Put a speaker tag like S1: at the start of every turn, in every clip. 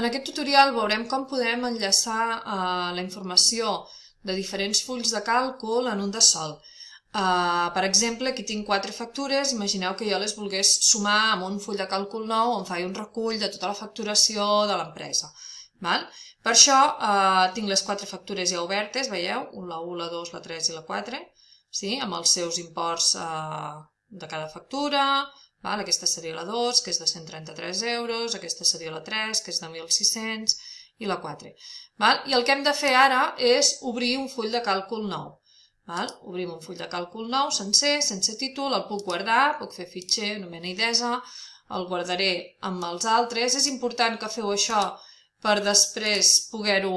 S1: En aquest tutorial veurem com podem enllaçar la informació de diferents fulls de càlcul en un de sol. Per exemple, aquí tinc 4 factures, imagineu que jo les volgués sumar amb un full de càlcul nou on faig un recull de tota la facturació de l'empresa. Per això tinc les 4 factures ja obertes, veieu? La 1, la 2, la 3 i la 4, amb els seus imports de cada factura. Aquesta seria la 2, que és de 133 euros, aquesta seria la 3, que és de 1.600, i la 4. I el que hem de fer ara és obrir un full de càlcul nou. Obrim un full de càlcul nou, sencer, sense títol, el puc guardar, puc fer fitxer, nomena idesa, el guardaré amb els altres. És important que feu això per després poder-ho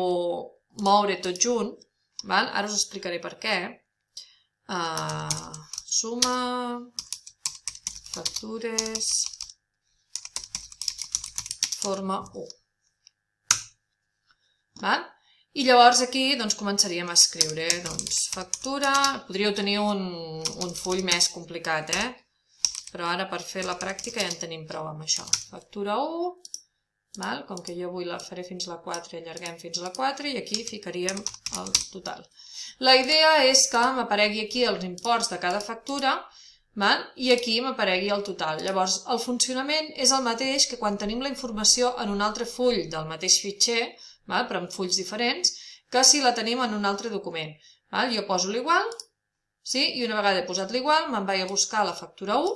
S1: moure tot junt. Ara us explicaré per què. Suma factures forma 1. I llavors aquí començaríem a escriure factura. Podríeu tenir un full més complicat, però ara per fer la pràctica ja en tenim prou amb això. Factura 1, com que jo avui la faré fins a la 4, allarguem fins a la 4 i aquí ficaríem el total. La idea és que m'aparegui aquí els imports de cada factura i aquí m'aparegui el total. Llavors, el funcionament és el mateix que quan tenim la informació en un altre full del mateix fitxer, però en fulls diferents, que si la tenim en un altre document. Jo poso l'igual, i una vegada he posat l'igual, me'n vaig a buscar la factura 1,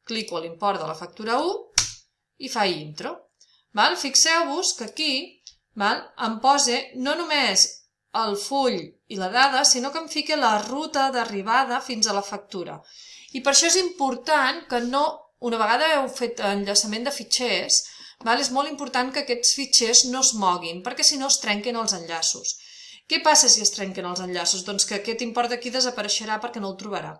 S1: clico a l'import de la factura 1 i faig intro. Fixeu-vos que aquí em posa no només el full i la dada, sinó que em fica la ruta d'arribada fins a la factura. I per això és important que una vegada heu fet enllaçament de fitxers, és molt important que aquests fitxers no es moguin, perquè si no es trenquen els enllaços. Què passa si es trenquen els enllaços? Doncs que aquest import d'aquí desapareixerà perquè no el trobarà.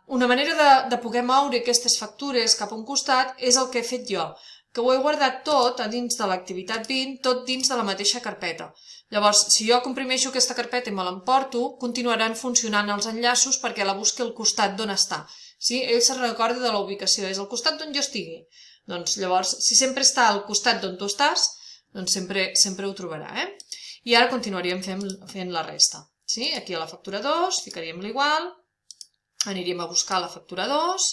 S1: Una manera de poder moure aquestes factures cap a un costat és el que he fet jo, que ho he guardat tot a dins de l'activitat 20, tot dins de la mateixa carpeta. Llavors, si jo comprimeixo aquesta carpeta i me l'emporto, continuaran funcionant els enllaços perquè la busqui al costat d'on està. Ell se recorda de la ubicació, és al costat d'on jo estigui. Llavors, si sempre està al costat d'on tu estàs, sempre ho trobarà. I ara continuaríem fent la resta. Aquí a la factura 2 ficaríem l'igual, aniríem a buscar la factura 2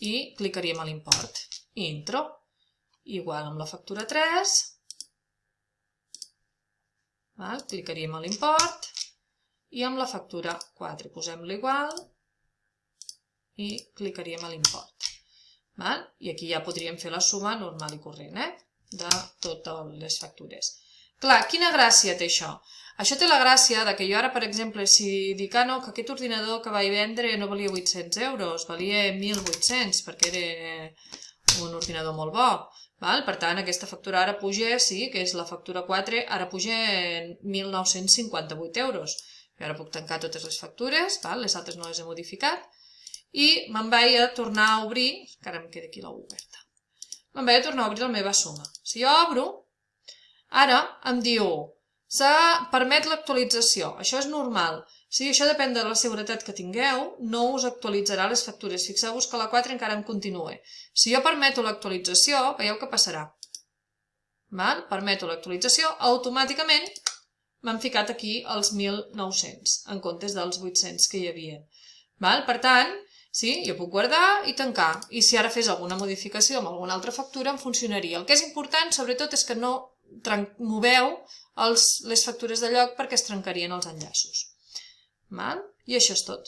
S1: i clicaríem a l'import. Intro. Igual amb la factura 3, clicaríem a l'import i amb la factura 4 posem l'igual i clicaríem a l'import. I aquí ja podríem fer la suma normal i corrent de totes les factures. Clar, quina gràcia té això? Això té la gràcia que jo ara, per exemple, si dic que aquest ordinador que vaig vendre no valia 800 euros, valia 1.800 perquè era un ordinador molt bo. Per tant, aquesta factura ara puja, que és la factura 4, ara puja 1.958 euros. Jo ara puc tancar totes les factures, les altres no les he modificat, i me'n vaig a tornar a obrir, que ara em queda aquí la U oberta, me'n vaig a tornar a obrir la meva suma. Si jo obro, ara em diu, permet l'actualització, això és normal. Això depèn de la seguretat que tingueu, no us actualitzarà les factures. Fixeu-vos que la 4 encara em continua. Si jo permeto l'actualització, veieu què passarà. Permeto l'actualització, automàticament m'han ficat aquí els 1.900, en comptes dels 800 que hi havia. Per tant, jo puc guardar i tancar. I si ara fes alguna modificació amb alguna altra factura, em funcionaria. El que és important, sobretot, és que no moveu les factures de lloc perquè es trencarien els enllaços. I això és tot.